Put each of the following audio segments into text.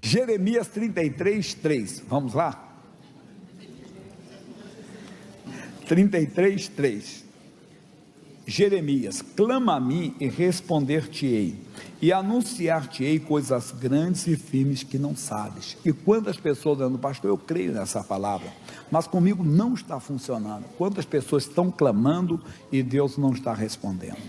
Jeremias 33, 3, vamos lá? 33, 3. Jeremias: clama a mim e responder-te-ei, e anunciar-te-ei coisas grandes e firmes que não sabes. E quantas pessoas dizendo: pastor, eu creio nessa palavra, mas comigo não está funcionando. Quantas pessoas estão clamando e Deus não está respondendo?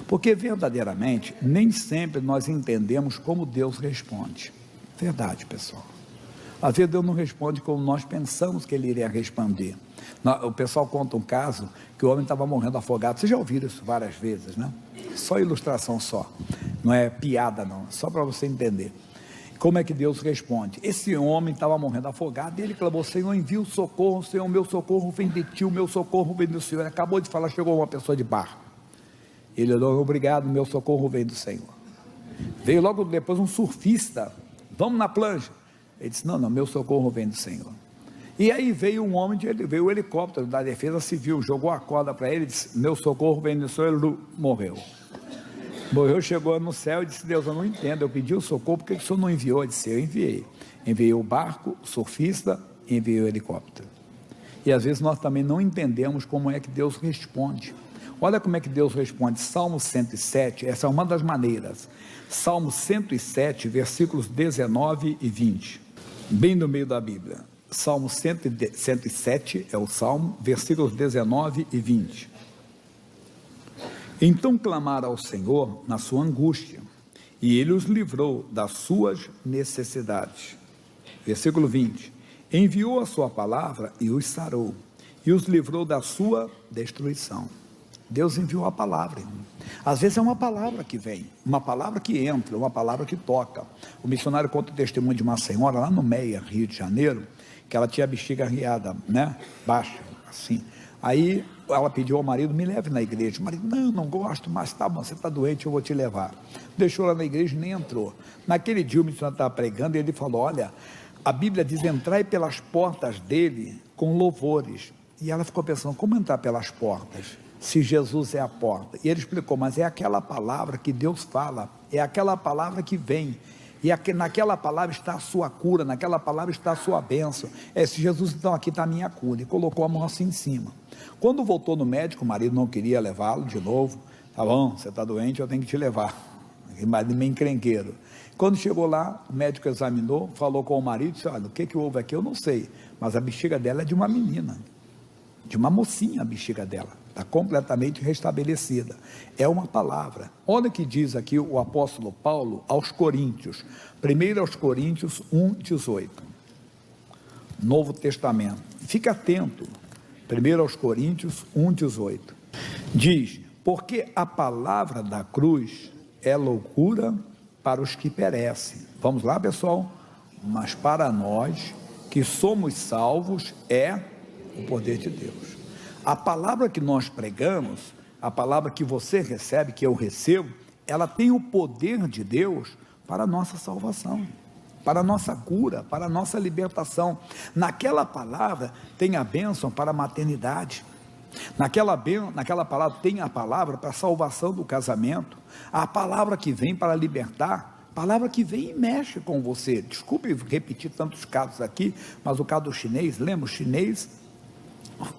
Porque verdadeiramente nem sempre nós entendemos como Deus responde. Verdade, pessoal. Às vezes Deus não responde como nós pensamos que Ele iria responder. O pessoal conta um caso que o homem estava morrendo afogado. Vocês já ouviram isso várias vezes, né? Só ilustração só, não é piada não, só para você entender como é que Deus responde. Esse homem estava morrendo afogado e ele clamou: Senhor, envia o socorro, Senhor, o meu socorro vem de ti, o meu socorro vem do Senhor. Ele acabou de falar, chegou uma pessoa de barco. Ele olhou: obrigado, meu socorro vem do Senhor. Veio logo depois um surfista: vamos na plancha. Ele disse: não, meu socorro vem do Senhor. E aí veio um homem, veio o helicóptero da defesa civil, jogou a corda para ele, disse: meu socorro vem do Senhor. Ele morreu, chegou no céu e disse: Deus, eu não entendo, eu pedi o socorro, por que o Senhor não enviou? Ele disse: eu enviei o barco, o surfista, enviei o helicóptero. E às vezes nós também não entendemos como é que Deus responde. Olha como é que Deus responde. Salmo 107, essa é uma das maneiras. Salmo 107, versículos 19 e 20, bem no meio da Bíblia. Salmo 107 é o Salmo, versículos 19 e 20. Então clamaram ao Senhor na sua angústia, e Ele os livrou das suas necessidades. Versículo 20. Enviou a sua palavra e os sarou, e os livrou da sua destruição. Deus enviou a palavra. Às vezes é uma palavra que vem, uma palavra que entra, uma palavra que toca. O missionário conta o testemunho de uma senhora lá no Meia, Rio de Janeiro, que ela tinha a bexiga riada, né, baixa, assim. Aí ela pediu ao marido: me leve na igreja. O marido: não gosto, mas tá bom, você está doente, eu vou te levar. Deixou ela na igreja e nem entrou. Naquele dia o missionário estava pregando e ele falou: olha, a Bíblia diz: entrai pelas portas dele com louvores. E ela ficou pensando: como entrar pelas portas, se Jesus é a porta? E ele explicou: mas é aquela palavra que Deus fala, é aquela palavra que vem, e naquela palavra está a sua cura, naquela palavra está a sua bênção. Se Jesus, então aqui está a minha cura. E colocou a mão assim em cima. Quando voltou no médico, o marido não queria levá-lo de novo. Tá bom, você está doente, eu tenho que te levar. Marido meio encrenqueiro. Quando chegou lá, o médico examinou, falou com o marido, disse: olha, o que houve aqui eu não sei, mas a bexiga dela é de uma menina, de uma mocinha, a bexiga dela está completamente restabelecida. É uma palavra. Olha o que diz aqui o apóstolo Paulo aos Coríntios, 1 aos Coríntios 1:18, Novo Testamento. Fica atento. 1 aos Coríntios 1:18 diz: porque a palavra da cruz é loucura para os que perecem. Vamos lá, pessoal? Mas para nós que somos salvos é o poder de Deus. A palavra que nós pregamos, a palavra que você recebe, que eu recebo, ela tem o poder de Deus para a nossa salvação, para a nossa cura, para a nossa libertação. Naquela palavra tem a bênção para a maternidade. Naquela palavra tem a palavra para a salvação do casamento, a palavra que vem para libertar, palavra que vem e mexe com você. Desculpe repetir tantos casos aqui, mas o caso do chinês, lembra? O chinês,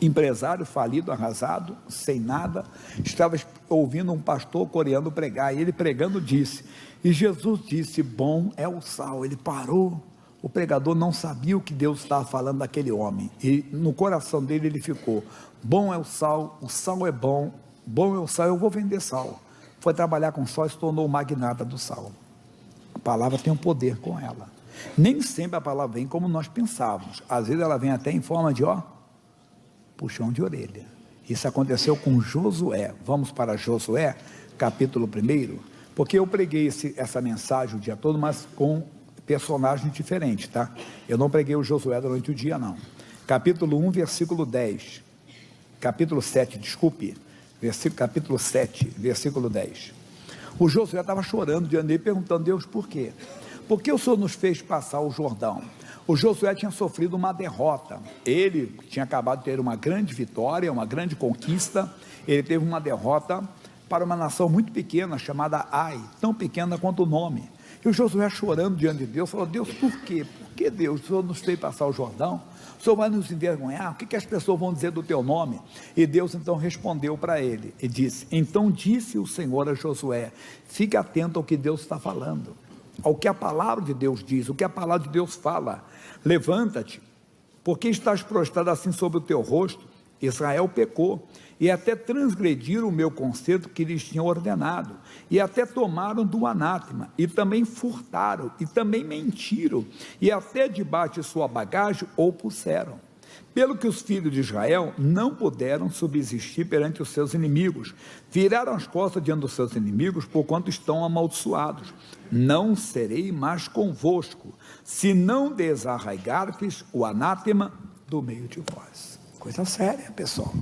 empresário falido, arrasado, sem nada, estava ouvindo um pastor coreano pregar, e ele pregando disse, e Jesus disse: bom é o sal. Ele parou, o pregador não sabia o que Deus estava falando daquele homem, e no coração dele ele ficou: bom é o sal é bom, bom é o sal, eu vou vender sal. Foi trabalhar com sal e se tornou o magnata do sal. A palavra tem um poder com ela. Nem sempre a palavra vem como nós pensávamos, às vezes ela vem até em forma de puxão de orelha. Isso aconteceu com Josué. Vamos para Josué, capítulo 1, porque eu preguei essa mensagem o dia todo, mas com personagens diferentes, tá? Eu não preguei o Josué durante o dia, não. Capítulo 1, versículo 10, capítulo 7, desculpe, capítulo 7, versículo 10. O Josué estava chorando diante dele, perguntando: Deus, por quê? Por que o Senhor nos fez passar o Jordão? O Josué tinha sofrido uma derrota. Ele tinha acabado de ter uma grande vitória, uma grande conquista. Ele teve uma derrota para uma nação muito pequena, chamada Ai, tão pequena quanto o nome. E o Josué chorando diante de Deus, falou: Deus, por quê? Por que Deus? O Senhor nos fez passar o Jordão? O Senhor vai nos envergonhar? O que as pessoas vão dizer do teu nome? E Deus então respondeu para ele e disse: então disse o Senhor a Josué, fique atento ao que Deus está falando, ao que a palavra de Deus diz, o que a palavra de Deus fala. Levanta-te, porque estás prostrado assim sobre o teu rosto. Israel pecou, e até transgrediram o meu concerto que lhes tinha ordenado, e até tomaram do anátema, e também furtaram, e também mentiram, e até debaixo de sua bagagem o puseram. Pelo que os filhos de Israel não puderam subsistir perante os seus inimigos, viraram as costas diante dos seus inimigos, porquanto estão amaldiçoados. Não serei mais convosco, se não desarraigardes o anátema do meio de vós. Coisa séria, pessoal.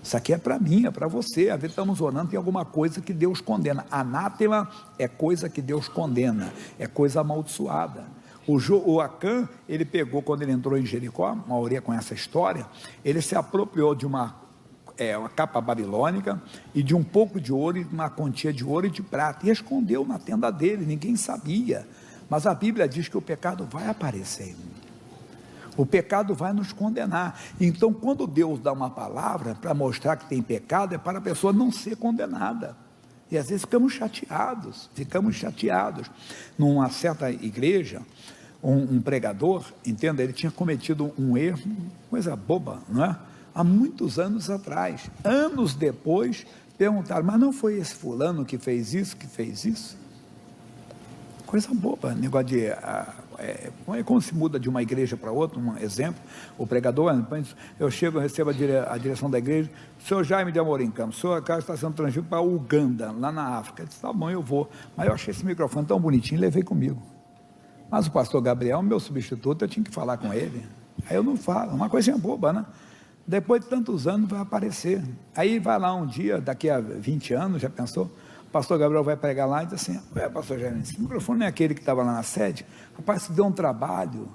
Isso aqui é para mim, é para você. Às vezes estamos orando, tem alguma coisa que Deus condena. Anátema é coisa que Deus condena, é coisa amaldiçoada. O Acã, ele pegou, quando ele entrou em Jericó, a maioria com essa história, ele se apropriou de uma capa babilônica e de um pouco de ouro, e uma quantia de ouro e de prata, e escondeu na tenda dele, ninguém sabia. Mas a Bíblia diz que o pecado vai aparecer, o pecado vai nos condenar. Então, quando Deus dá uma palavra para mostrar que tem pecado, é para a pessoa não ser condenada. E às vezes ficamos chateados. Numa certa igreja, um pregador, entenda, ele tinha cometido um erro, coisa boba, não é? Há muitos anos atrás. Anos depois, perguntaram: mas não foi esse fulano que fez isso, Coisa boba, negócio de... quando se muda de uma igreja para outra, um exemplo, o pregador, eu chego, eu recebo a direção da igreja: o senhor Jaime de Amorim Campos, o senhor casa está sendo transferido para Uganda, lá na África. Eu disse: tá bom, eu vou. Mas eu achei esse microfone tão bonitinho, levei comigo. Mas o pastor Gabriel, meu substituto, eu tinha que falar com ele. Aí eu não falo, uma coisinha boba, né? Depois de tantos anos vai aparecer. Aí vai lá um dia, daqui a 20 anos, já pensou? O pastor Gabriel vai pregar lá e diz assim: pastor Jaime, esse microfone não é aquele que estava lá na sede? Rapaz, isso deu um trabalho,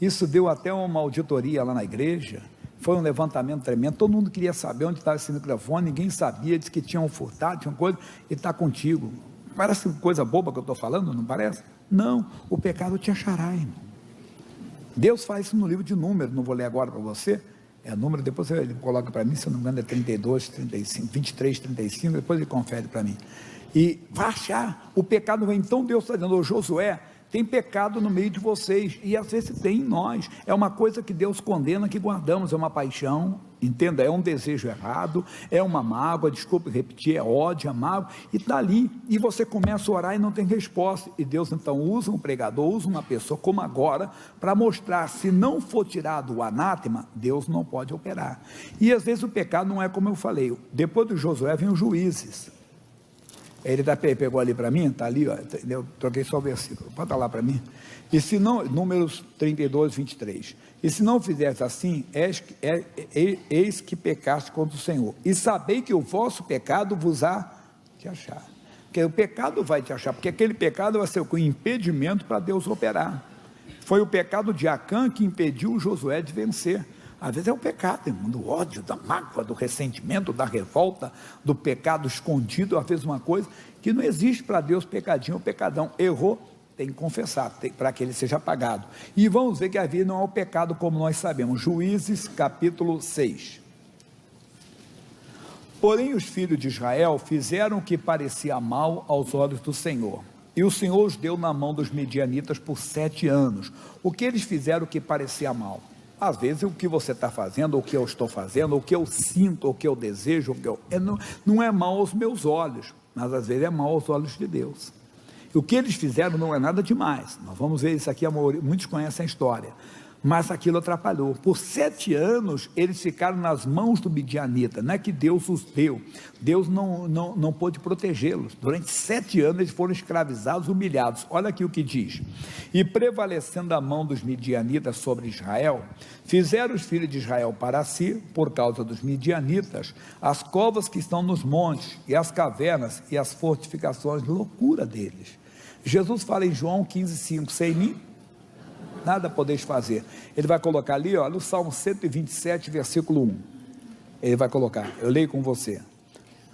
isso deu até uma auditoria lá na igreja, foi um levantamento tremendo, todo mundo queria saber onde estava esse microfone, ninguém sabia, disse que tinham furtado, tinham coisa, e está contigo. Parece coisa boba que eu estou falando, não parece? Não, o pecado te achará, irmão. Deus faz isso no livro de Números, não vou ler agora para você, número, depois ele coloca para mim, se eu não me engano é 32, 35, 23, 35, depois ele confere para mim. E vai achar, o pecado vem. Então Deus está dizendo: ô Josué, tem pecado no meio de vocês, e às vezes tem em nós, é uma coisa que Deus condena, que guardamos, é uma paixão, entenda, é um desejo errado, é uma mágoa, desculpe repetir, é ódio, é mágoa, e está ali, e você começa a orar e não tem resposta, e Deus então usa um pregador, usa uma pessoa como agora, para mostrar, se não for tirado o anátema, Deus não pode operar. E às vezes o pecado não é como eu falei, depois do Josué vem os juízes. Ele pegou ali para mim, está ali, ó, eu troquei só o versículo, bota lá para mim. E se não, Números 32, 23, e se não fizesse assim, eis que pecaste contra o Senhor, e sabei que o vosso pecado vos há de achar. Porque o pecado vai te achar, porque aquele pecado vai ser o impedimento para Deus operar. Foi o pecado de Acã que impediu Josué de vencer. Às vezes é o pecado, irmão, do ódio, da mágoa, do ressentimento, da revolta, do pecado escondido. Às vezes uma coisa que não existe para Deus, pecadinho ou pecadão. Errou, tem que confessar, para que ele seja apagado. E vamos ver que a vida não é o pecado como nós sabemos. Juízes capítulo 6. Porém os filhos de Israel fizeram o que parecia mal aos olhos do Senhor, e o Senhor os deu na mão dos midianitas por 7 anos. O que eles fizeram que parecia mal? Às vezes o que você está fazendo, o que eu estou fazendo, o que eu sinto, o que eu desejo, não é mal aos meus olhos, mas às vezes é mal aos olhos de Deus. E o que eles fizeram não é nada demais. Nós vamos ver isso aqui, muitos conhecem a história. Mas aquilo atrapalhou. Por 7 anos eles ficaram nas mãos do midianita. Não é que Deus os deu, Deus não pôde protegê-los. Durante 7 anos eles foram escravizados, humilhados. Olha aqui o que diz: e prevalecendo a mão dos midianitas sobre Israel, fizeram os filhos de Israel para si, por causa dos midianitas, as covas que estão nos montes, e as cavernas e as fortificações. Loucura deles. Jesus fala em João 15:5, sem mim nada podeis fazer. Ele vai colocar ali, ó, no Salmo 127, versículo 1. Ele vai colocar, eu leio com você: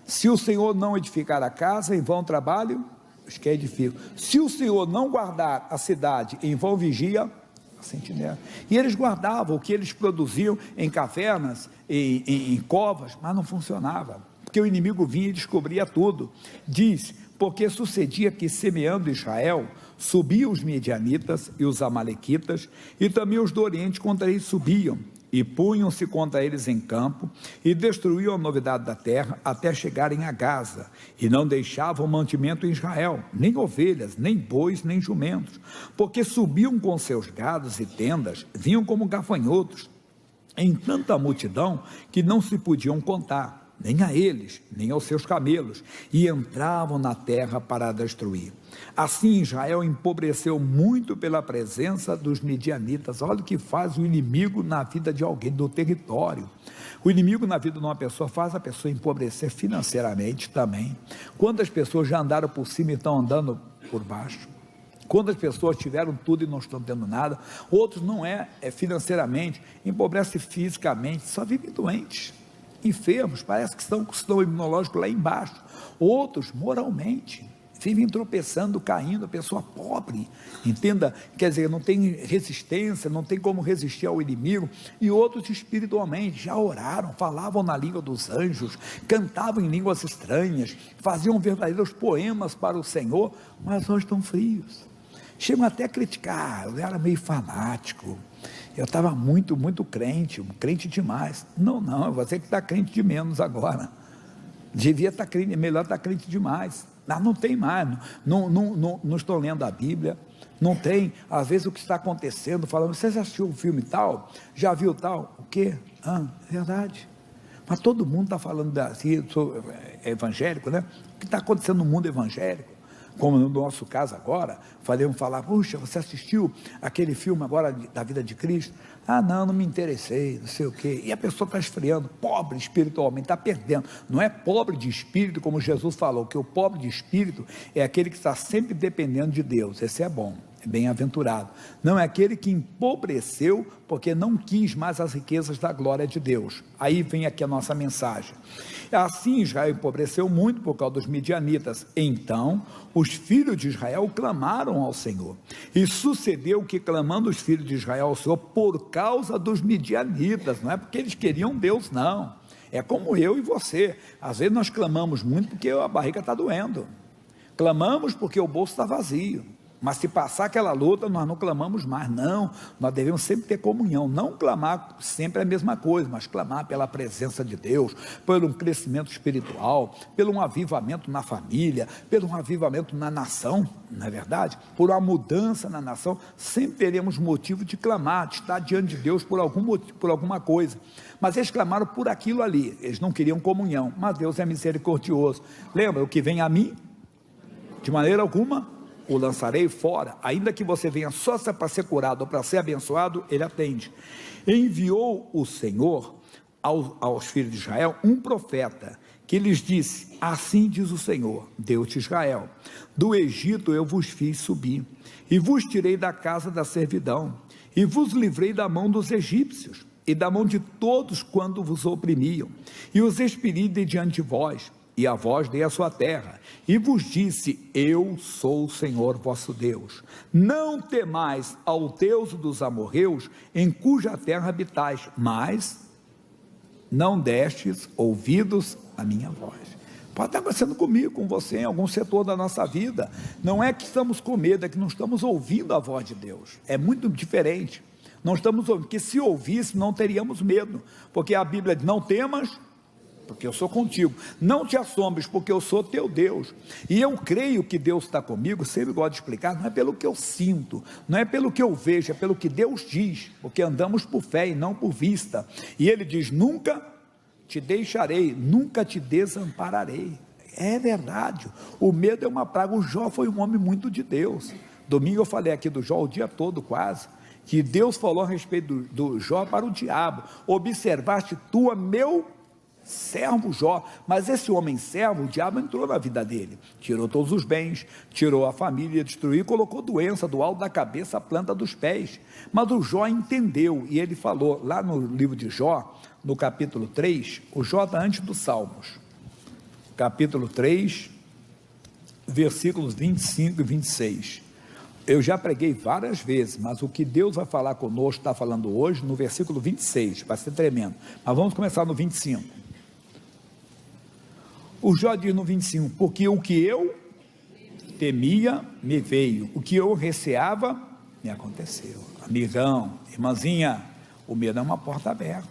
se o Senhor não edificar a casa, em vão trabalho os que edificam. Se o Senhor não guardar a cidade, em vão vigia a sentinela. E eles guardavam o que eles produziam em cavernas, em covas, mas não funcionava, porque o inimigo vinha e descobria tudo. Diz: porque sucedia que, semeando Israel, subiam os medianitas e os amalequitas, e também os do Oriente contra eles subiam, e punham-se contra eles em campo, e destruíam a novidade da terra, até chegarem a Gaza, e não deixavam mantimento em Israel, nem ovelhas, nem bois, nem jumentos, porque subiam com seus gados e tendas, vinham como gafanhotos, em tanta multidão, que não se podiam contar, nem a eles, nem aos seus camelos, e entravam na terra para a destruir. Assim Israel empobreceu muito pela presença dos midianitas. Olha o que faz o inimigo na vida de alguém, do território. O inimigo na vida de uma pessoa faz a pessoa empobrecer financeiramente também. Quantas pessoas já andaram por cima e estão andando por baixo? Quantas pessoas tiveram tudo e não estão tendo nada? Outros não financeiramente, empobrece fisicamente, só vivem doentes, enfermos, parece que estão com o sistema imunológico lá embaixo. Outros moralmente vivem tropeçando, caindo, pessoa pobre, entenda, quer dizer, não tem resistência, não tem como resistir ao inimigo. E outros espiritualmente já oraram, falavam na língua dos anjos, cantavam em línguas estranhas, faziam verdadeiros poemas para o Senhor, mas hoje estão frios, chegam até a criticar: eu era meio fanático, eu estava muito crente demais. Não, você que está crente de menos agora, devia estar crente, melhor estar crente demais. Não tem mais, não estou lendo a Bíblia, não tem, às vezes o que está acontecendo, falando: você já assistiu um filme tal? Já viu tal? O quê? Verdade, mas todo mundo está falando assim, sou evangélico, né? O que está acontecendo no mundo evangélico? Como no nosso caso agora, podemos falar: puxa, você assistiu aquele filme agora da vida de Cristo? Não me interessei, não sei o quê. E a pessoa está esfriando, pobre espiritualmente, está perdendo. Não é pobre de espírito, como Jesus falou, que o pobre de espírito é aquele que está sempre dependendo de Deus. Esse é bom, é bem-aventurado. Não é aquele que empobreceu porque não quis mais as riquezas da glória de Deus. Aí vem aqui a nossa mensagem. Assim Israel empobreceu muito por causa dos midianitas. Então os filhos de Israel clamaram ao Senhor, e sucedeu que, clamando os filhos de Israel ao Senhor por causa dos midianitas, não é porque eles queriam Deus, não. É como eu e você, às vezes nós clamamos muito porque a barriga está doendo, clamamos porque o bolso está vazio, mas se passar aquela luta, nós não clamamos mais. Não, nós devemos sempre ter comunhão, não clamar sempre a mesma coisa, mas clamar pela presença de Deus, pelo um crescimento espiritual, pelo um avivamento na família, pelo um avivamento na nação, não é verdade? Por uma mudança na nação, sempre teremos motivo de clamar, de estar diante de Deus por algum motivo, por alguma coisa. Mas eles clamaram por aquilo ali, eles não queriam comunhão, mas Deus é misericordioso. Lembra, o que vem a mim, de maneira alguma o lançarei fora. Ainda que você venha só para ser curado ou para ser abençoado, ele atende. Enviou o Senhor aos filhos de Israel um profeta, que lhes disse: assim diz o Senhor, Deus de Israel: do Egito eu vos fiz subir, e vos tirei da casa da servidão, e vos livrei da mão dos egípcios, e da mão de todos quando vos oprimiam, e os expeli de diante de vós, e a vós dei a sua terra, e vos disse: eu sou o Senhor vosso Deus. Não temais ao Deus dos amorreus, em cuja terra habitais, mas não destes ouvidos à minha voz. Pode estar acontecendo comigo, com você, em algum setor da nossa vida. Não é que estamos com medo, é que não estamos ouvindo a voz de Deus. É muito diferente. Não estamos ouvindo, porque se ouvisse, não teríamos medo, porque a Bíblia diz: não temas, porque eu sou contigo, não te assombres, porque eu sou teu Deus. E eu creio que Deus está comigo. Sempre gosto de explicar: não é pelo que eu sinto, não é pelo que eu vejo, é pelo que Deus diz, porque andamos por fé e não por vista. E ele diz: nunca te deixarei, nunca te desampararei. É verdade, o medo é uma praga. O Jó foi um homem muito de Deus. Domingo eu falei aqui do Jó o dia todo quase, que Deus falou a respeito do Jó para o diabo: observaste tu, meu servo Jó. Mas esse homem servo, o diabo entrou na vida dele, tirou todos os bens, tirou a família, destruiu, colocou doença do alto da cabeça à planta dos pés. Mas o Jó entendeu, e ele falou lá no livro de Jó, no capítulo 3, o Jó está antes dos Salmos, capítulo 3, versículos 25 e 26. Eu já preguei várias vezes, mas o que Deus vai falar conosco, está falando hoje, no versículo 26, vai ser tremendo. Mas vamos começar no 25. O Jó diz no 25, porque o que eu temia, me veio, o que eu receava, me aconteceu. Amigão, irmãzinha, o medo é uma porta aberta.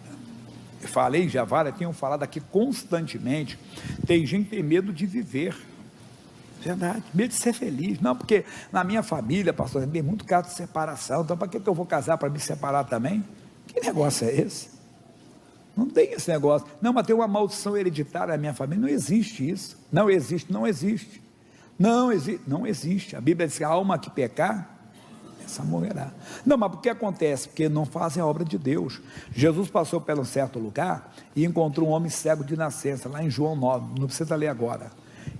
Eu falei já várias, tenho falado aqui constantemente, tem gente que tem medo de viver. Verdade, medo de ser feliz. Não, porque na minha família, pastor, tem muito caso de separação, então para que eu vou casar para me separar também? Que negócio é esse? Não tem esse negócio. Não, mas tem uma maldição hereditária na minha família. Não existe isso. Não existe, não existe. Não existe, não existe. A Bíblia diz que a alma que pecar, essa morrerá. Não, mas o que acontece? Porque não fazem a obra de Deus. Jesus passou por um certo lugar e encontrou um homem cego de nascença, lá em João 9, não precisa ler agora.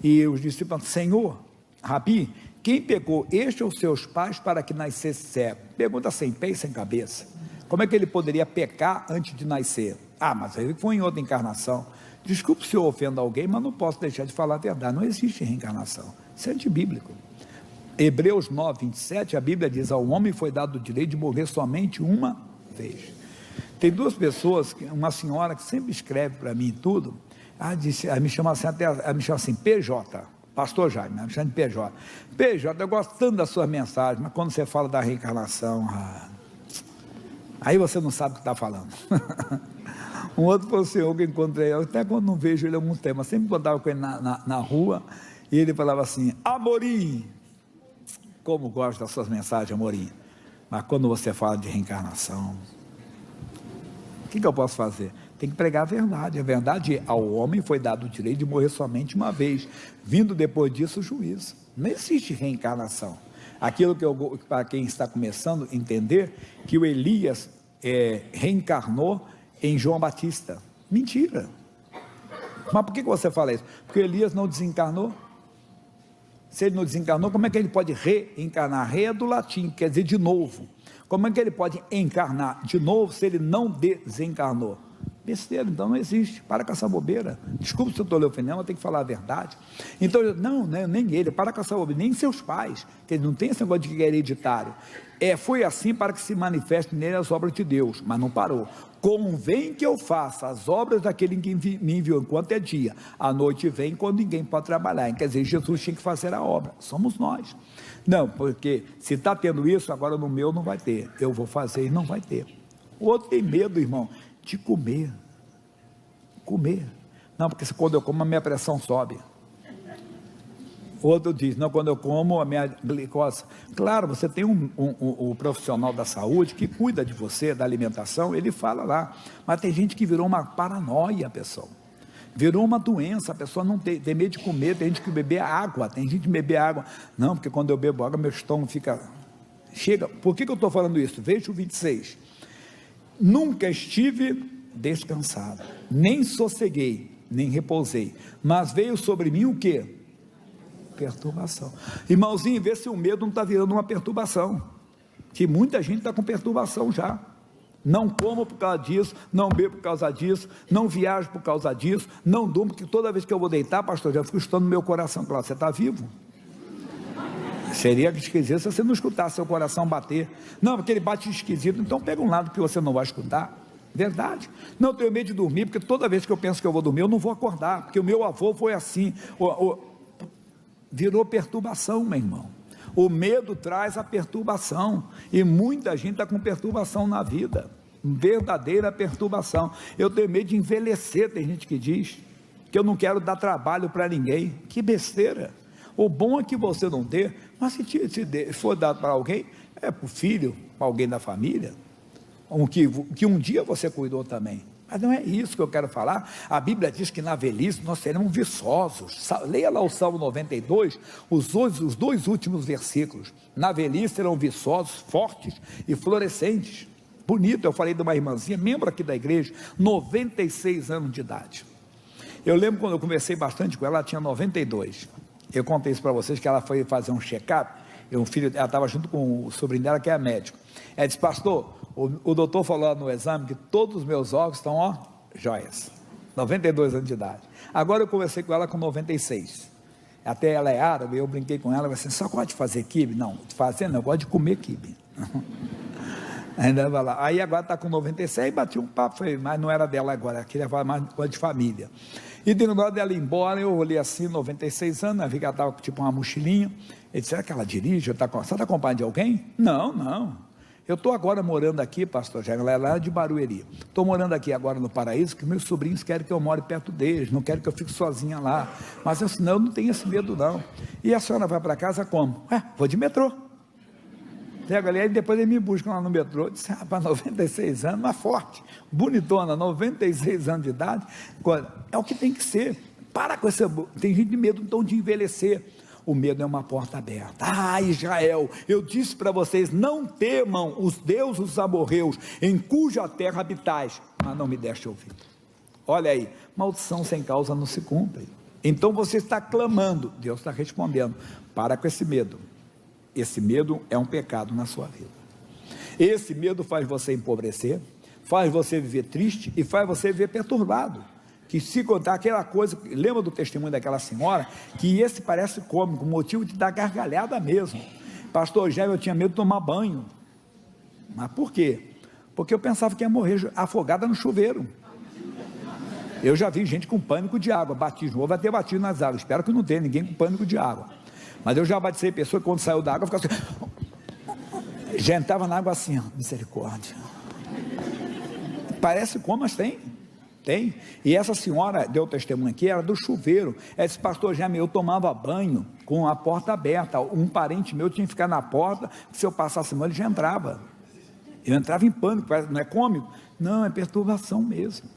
E os discípulos, Senhor, Rabi, quem pecou, este ou seus pais, para que nascesse cego? Pergunta sem pé e sem cabeça. Como é que ele poderia pecar antes de nascer? Ah, mas ele foi em outra encarnação. Desculpe se eu ofendo alguém, mas não posso deixar de falar a verdade. Não existe reencarnação. Isso é antibíblico. Hebreus 9, 27, a Bíblia diz, ao homem foi dado o direito de morrer somente uma vez. Tem duas pessoas, uma senhora que sempre escreve para mim tudo, me chama assim, PJ, pastor Jaime, me chama de PJ. PJ, eu gosto tanto da sua mensagem, mas quando você fala da reencarnação, aí você não sabe o que está falando. Um outro foi o senhor que eu encontrei, até quando não vejo ele há algum tempo, mas sempre encontrava com ele na rua, e ele falava assim, Amorim, como gosto das suas mensagens, Amorim, mas quando você fala de reencarnação, o que eu posso fazer? Tem que pregar a verdade é, ao homem foi dado o direito de morrer somente uma vez, vindo depois disso o juízo. Não existe reencarnação. Aquilo que para quem está começando a entender, que o Elias reencarnou em João Batista. Mentira. Mas por que você fala isso? Porque Elias não desencarnou. Se ele não desencarnou, como é que ele pode reencarnar? Re é do latim, quer dizer de novo. Como é que ele pode encarnar de novo se ele não desencarnou? Besteira, então não existe. Para com essa bobeira. Desculpa se eu estou lhe ofendendo, mas tem que falar a verdade. Então, não, nem ele, para com essa bobeira, nem seus pais, que não tem esse negócio de que é hereditário. Foi assim para que se manifeste nele as obras de Deus, mas não parou. Convém que eu faça as obras daquele que me enviou enquanto é dia. A noite vem quando ninguém pode trabalhar. Quer dizer, Jesus tinha que fazer a obra. Somos nós. Não, porque se está tendo isso, agora no meu não vai ter. Eu vou fazer e não vai ter. O outro tem medo, irmão, de comer. Não, porque quando eu como a minha pressão sobe. Outro diz, não, quando eu como a minha glicose. Claro, você tem um profissional da saúde que cuida de você, da alimentação, ele fala lá, mas tem gente que virou uma paranoia, pessoal. Virou uma doença, a pessoa não tem medo de comer, tem gente que beber água, tem gente que beber água. Não, porque quando eu bebo água, meu estômago chega. Por que eu estou falando isso? Veja o 26. Nunca estive descansado, nem sosseguei, nem repousei, mas veio sobre mim o quê? Perturbação. Irmãozinho, vê se o medo não está virando uma perturbação, que muita gente está com perturbação já. Não como por causa disso, não bebo por causa disso, não viajo por causa disso, não durmo, porque toda vez que eu vou deitar, pastor, já fico escutando no meu coração. Claro, você está vivo? Seria esquisito se você não escutasse seu coração bater. Não, porque ele bate esquisito, então pega um lado que você não vai escutar. Verdade. Não, eu tenho medo de dormir, porque toda vez que eu penso que eu vou dormir, eu não vou acordar, porque o meu avô foi assim. Virou perturbação, meu irmão. O medo traz a perturbação, e muita gente está com perturbação na vida, verdadeira perturbação. Eu tenho medo de envelhecer, tem gente que diz, que eu não quero dar trabalho para ninguém. Que besteira. O bom é que você não dê, mas se for dado para alguém, é para o filho, para alguém da família, que um dia você cuidou também. Mas não é isso que eu quero falar. A Bíblia diz que na velhice nós seremos viçosos. Leia lá o Salmo 92, os dois últimos versículos. Na velhice serão viçosos, fortes e florescentes. Bonito, eu falei de uma irmãzinha, membro aqui da igreja, 96 anos de idade. Eu lembro quando eu conversei bastante com ela, ela tinha 92. Eu contei isso para vocês, que ela foi fazer um check-up, ela estava junto com o sobrinho dela, que é médico. Ela disse, pastor, o doutor falou no exame que todos os meus órgãos estão, joias. 92 anos de idade. Agora eu conversei com ela com 96. até ela é árabe, eu brinquei com ela, assim, só gosta de fazer quibe? Não, de fazer não, eu gosto de comer quibe. Ainda vai lá. Aí agora está com 96, bati um papo, mas não era dela agora, queria falar mais coisa de família. E de hora dela ir embora, eu olhei assim, 96 anos, vi que ela estava com tipo uma mochilinha. Ele disse, será que ela dirige? Você está acompanhando de alguém? Não. Eu estou agora morando aqui, pastor Jair, ela é lá de Barueri. Estou morando aqui agora no Paraíso, que meus sobrinhos querem que eu more perto deles, não querem que eu fique sozinha lá. Mas eu disse, não, eu não tenho esse medo não. E a senhora vai para casa como? Vou de metrô. Pega ali, aí depois ele me busca lá no metrô, disse, rapaz, 96 anos, mas forte, bonitona, 96 anos de idade, é o que tem que ser. Para com essa, tem gente de medo então de envelhecer. O medo é uma porta aberta. Israel, eu disse para vocês, não temam os deuses dos amorreus, em cuja terra habitais, mas não me deste ouvir. Olha aí, maldição sem causa não se cumpre. Então você está clamando, Deus está respondendo, para com esse medo. Esse medo é um pecado na sua vida. Esse medo faz você empobrecer, faz você viver triste e faz você viver perturbado. Que se contar aquela coisa, lembra do testemunho daquela senhora, que esse parece cômico, motivo de dar gargalhada mesmo. Pastor Jair, eu tinha medo de tomar banho. Mas por quê? Porque eu pensava que ia morrer afogada no chuveiro. Eu já vi gente com pânico de água, batismo, vai ter batismo nas águas, espero que não tenha ninguém com pânico de água. Mas eu já batizei pessoa que quando saiu da água, ficava assim, já entrava na água assim, misericórdia. Parece como, mas tem. E essa senhora deu testemunho aqui, era do chuveiro. Ela disse, pastor Jaime, eu tomava banho com a porta aberta, um parente meu tinha que ficar na porta, se eu passasse mal ele já entrava. Eu entrava em pânico, não é cômico? Não, é perturbação mesmo.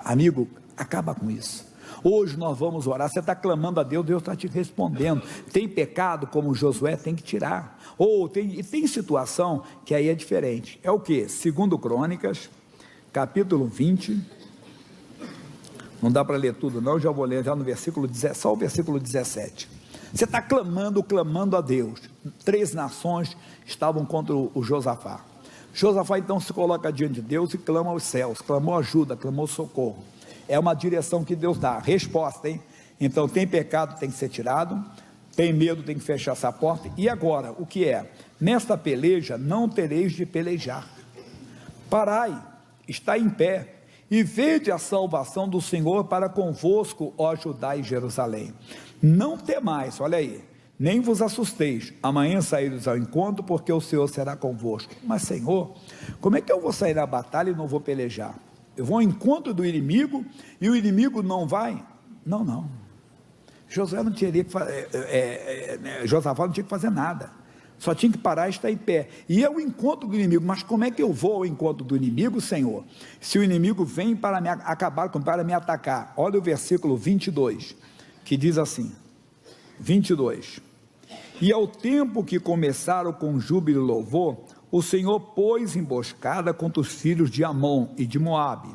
Amigo, acaba com isso. Hoje nós vamos orar, você está clamando a Deus, Deus está te respondendo. Tem pecado como Josué, tem que tirar. Ou tem situação que aí é diferente. É o que? 2 Crônicas, capítulo 20. Não dá para ler tudo não, já vou ler já no versículo 17, só o versículo 17. Você está clamando a Deus. 3 nações estavam contra o Josafá. Josafá então se coloca diante de Deus e clama aos céus, clamou ajuda, clamou socorro. É uma direção que Deus dá, resposta, hein? Então tem pecado, tem que ser tirado, tem medo, tem que fechar essa porta. E agora, o que é? Nesta peleja não tereis de pelejar. Parai, está em pé, e vede a salvação do Senhor para convosco, ó Judá e Jerusalém. Não temais, olha aí, nem vos assusteis, amanhã saíres ao encontro, porque o Senhor será convosco. Mas Senhor, como é que eu vou sair na batalha e não vou pelejar? Eu vou ao encontro do inimigo, e o inimigo não vai? Não. Josué não teria que fazer, Josafá não tinha que fazer nada, só tinha que parar e estar em pé, e é o encontro do inimigo. Mas como é que eu vou ao encontro do inimigo, Senhor, se o inimigo vem para me acabar, para me atacar? Olha o versículo 22, que diz assim, 22, e ao tempo que começaram com júbilo e louvor, o Senhor pôs emboscada contra os filhos de Amon e de Moabe,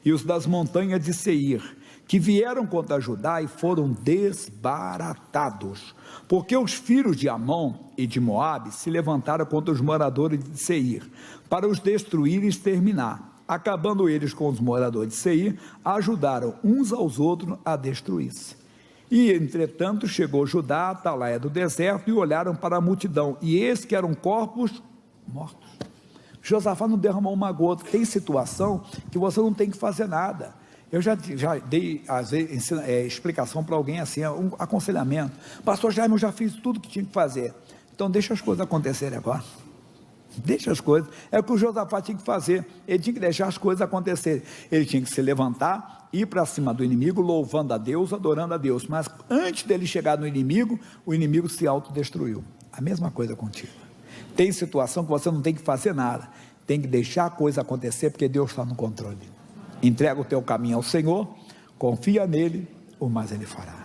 e os das montanhas de Seir, que vieram contra Judá e foram desbaratados, porque os filhos de Amon e de Moabe se levantaram contra os moradores de Seir, para os destruir e exterminar. Acabando eles com os moradores de Seir, ajudaram uns aos outros a destruir-se. E entretanto chegou Judá à atalaia do deserto, e olharam para a multidão, e eis que eram corpos mortos. Josafá não derramou uma gota. Tem situação que você não tem que fazer nada. Eu já dei às vezes, explicação para alguém assim, um aconselhamento. Pastor Jaime, eu já fiz tudo que tinha que fazer. Então deixa as coisas acontecerem agora. Deixa as coisas. É o que o Josafá tinha que fazer. Ele tinha que deixar as coisas acontecerem. Ele tinha que se levantar, ir para cima do inimigo, louvando a Deus, adorando a Deus. Mas antes dele chegar no inimigo, o inimigo se autodestruiu. A mesma coisa contigo. Tem situação que você não tem que fazer nada, tem que deixar a coisa acontecer, porque Deus está no controle. Entrega o teu caminho ao Senhor, confia nele, o mais ele fará.